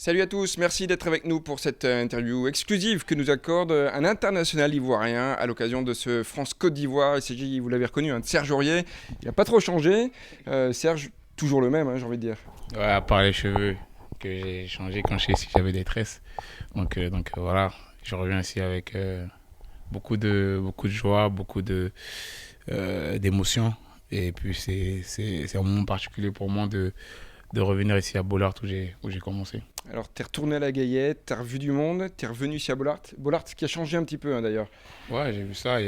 Salut à tous, merci d'être avec nous pour cette interview exclusive que nous accorde un international ivoirien à l'occasion de ce France-Côte d'Ivoire. Il s'agit, vous l'avez reconnu, de Serge Aurier. Il n'a pas trop changé. Serge, toujours le même, j'ai envie de dire. Ouais, à part les cheveux que j'ai changé quand j'avais des tresses. Donc voilà, je reviens ici avec beaucoup de joie, d'émotions. Et puis c'est un moment particulier pour moi de revenir ici à Bollard où j'ai commencé. Alors, t'es retourné à la Gaillette, t'as revu du monde, t'es revenu ici à Bollard. Bollard qui a changé un petit peu d'ailleurs. Ouais, j'ai vu ça. Il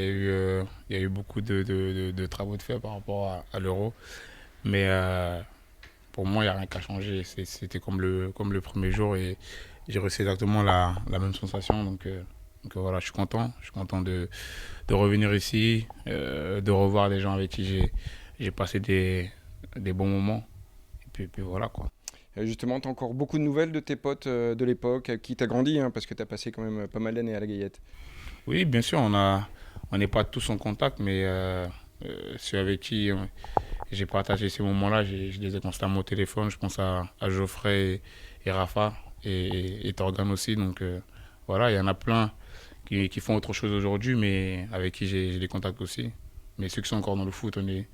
y a eu beaucoup de travaux de fait par rapport à l'euro. Mais pour moi, il n'y a rien qu'à changer. C'était comme le premier jour et j'ai reçu exactement la même sensation. Donc voilà, je suis content. Je suis content de revenir ici, de revoir des gens avec qui j'ai passé des bons moments. Et puis voilà quoi. Justement, t'as encore beaucoup de nouvelles de tes potes de l'époque, avec qui t'as grandi, parce que t'as passé quand même pas mal d'années à la Gaillette. Oui, bien sûr, on n'est pas tous en contact, mais ceux avec qui j'ai partagé ces moments-là, je les ai constamment au téléphone. Je pense à Geoffrey et Rafa et Torgan aussi. Donc voilà, il y en a plein qui font autre chose aujourd'hui, mais avec qui j'ai des contacts aussi. Mais ceux qui sont encore dans le foot, on est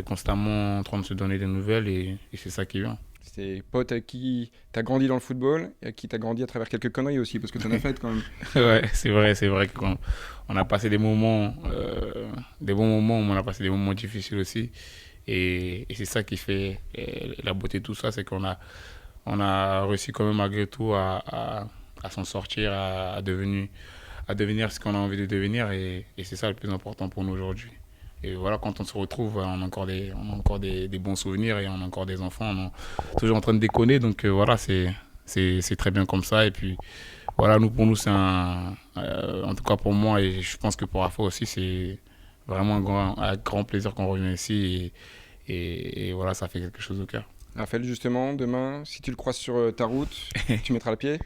constamment en train de se donner des nouvelles et c'est ça qui est bien. C'est tes potes avec qui t'as grandi dans le football, et avec qui t'as grandi à travers quelques conneries aussi, parce que t'en as fait quand même. Ouais, c'est vrai qu'on on a passé des bons moments, mais on a passé des moments difficiles aussi. Et c'est ça qui fait la beauté de tout ça, c'est qu'on a réussi quand même malgré tout à s'en sortir, à devenir ce qu'on a envie de devenir. Et c'est ça le plus important pour nous aujourd'hui. Et voilà, quand on se retrouve, on a encore des bons souvenirs et on a encore des enfants. On est toujours en train de déconner. Donc voilà, c'est très bien comme ça. Et puis voilà, pour nous, en tout cas pour moi, et je pense que pour Rafa aussi, c'est vraiment un grand plaisir qu'on revienne ici. Et voilà, ça fait quelque chose au cœur. Raphaël, justement, demain, si tu le croises sur ta route, tu mettras le pied.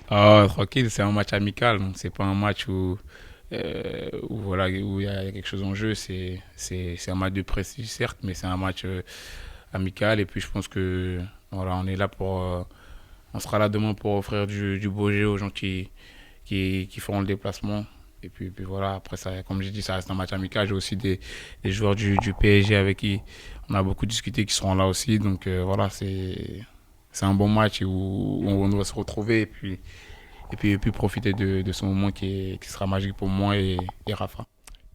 Ah, tranquille, c'est un match amical, donc c'est pas un match voilà, où il y a quelque chose en jeu. C'est un match de prestige, certes, mais c'est un match amical. Et puis je pense que voilà, on sera là demain pour offrir du beau jeu aux gens qui feront le déplacement. Et puis voilà, après ça, comme j'ai dit, ça reste un match amical. J'ai aussi des joueurs du PSG avec qui on a beaucoup discuté qui seront là aussi. Donc voilà, c'est un bon match où on doit se retrouver et puis profiter de ce moment qui sera magique pour moi et Rafa.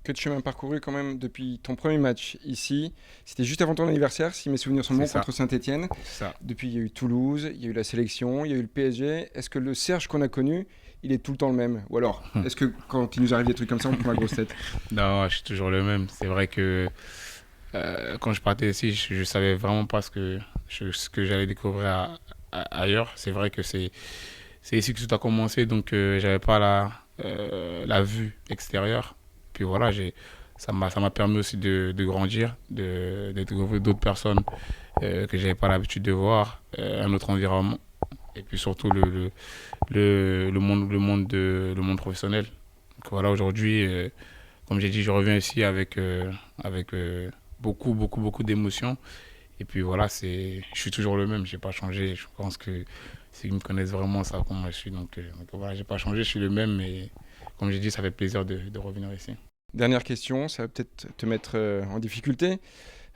Que de chemin parcouru quand même depuis ton premier match ici. C'était juste avant ton anniversaire, si mes souvenirs sont C'est bons, ça, contre Saint-Etienne. c'est ça. Depuis, il y a eu Toulouse, il y a eu la sélection, il y a eu le PSG. Est-ce que le Serge qu'on a connu, il est tout le temps le même? Ou alors, est-ce que quand il nous arrive des trucs comme ça, on prend la grosse tête? Non, je suis toujours le même. C'est vrai que quand je partais ici, je savais vraiment pas ce que j'allais découvrir ailleurs. C'est vrai que c'est ici que tout a commencé, donc j'avais pas la vue extérieure. Puis voilà, ça m'a permis aussi de grandir, de découvrir d'autres personnes que j'avais pas l'habitude de voir, un autre environnement, et puis surtout le monde professionnel. Donc voilà, aujourd'hui, comme j'ai dit, je reviens ici avec beaucoup, beaucoup, beaucoup d'émotions. Et puis voilà, je suis toujours le même, j'ai pas changé. Je pense que ceux qui me connaissent vraiment savent comment je suis. Donc voilà, j'ai pas changé, je suis le même. Mais comme j'ai dit, ça fait plaisir de revenir ici. Dernière question, ça va peut-être te mettre en difficulté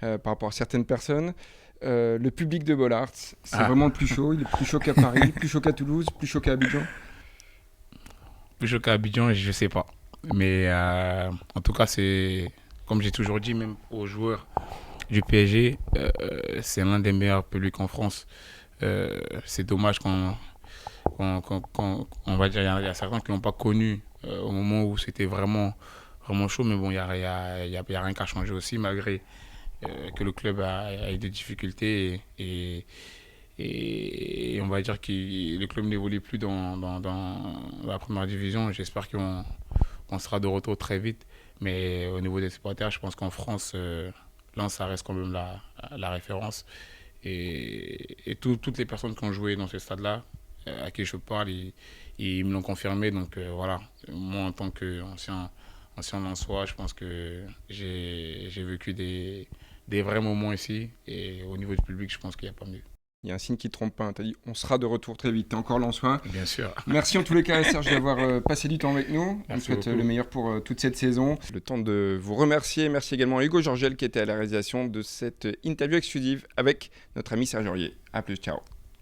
par rapport à certaines personnes. Le public de Bollard, c'est Ah, vraiment le plus chaud. Il est plus chaud qu'à Paris, plus chaud qu'à Toulouse, plus chaud qu'à Abidjan. plus chaud qu'à Abidjan, je sais pas. Mais en tout cas, comme j'ai toujours dit, même aux joueurs du PSG, c'est l'un des meilleurs publics en France. C'est dommage on va dire, il y a certains qui n'ont pas connu au moment où c'était vraiment, vraiment chaud, mais bon, il y a rien qu'à changer aussi, malgré que le club a eu des difficultés et on va dire que le club n'évolue plus dans la première division. J'espère qu'on sera de retour très vite, mais au niveau des supporters, je pense qu'en France, Lens, ça reste quand même la référence. Et toutes les personnes qui ont joué dans ce stade-là, à qui je parle, ils me l'ont confirmé. Donc voilà, moi en tant qu'ancien Lensois, je pense que j'ai vécu des vrais moments ici. Et au niveau du public, je pense qu'il n'y a pas mieux. Il y a un signe qui ne te trompe pas. Tu as dit on sera de retour très vite. Tu es encore Lensois. Bien sûr. Merci en tous les cas, Serge, d'avoir passé du temps avec nous. On Merci souhaite beaucoup. le meilleur pour toute cette saison. Le temps de vous remercier. Merci également à Hugo Georgel qui était à la réalisation de cette interview exclusive avec notre ami Serge Aurier. A plus, ciao.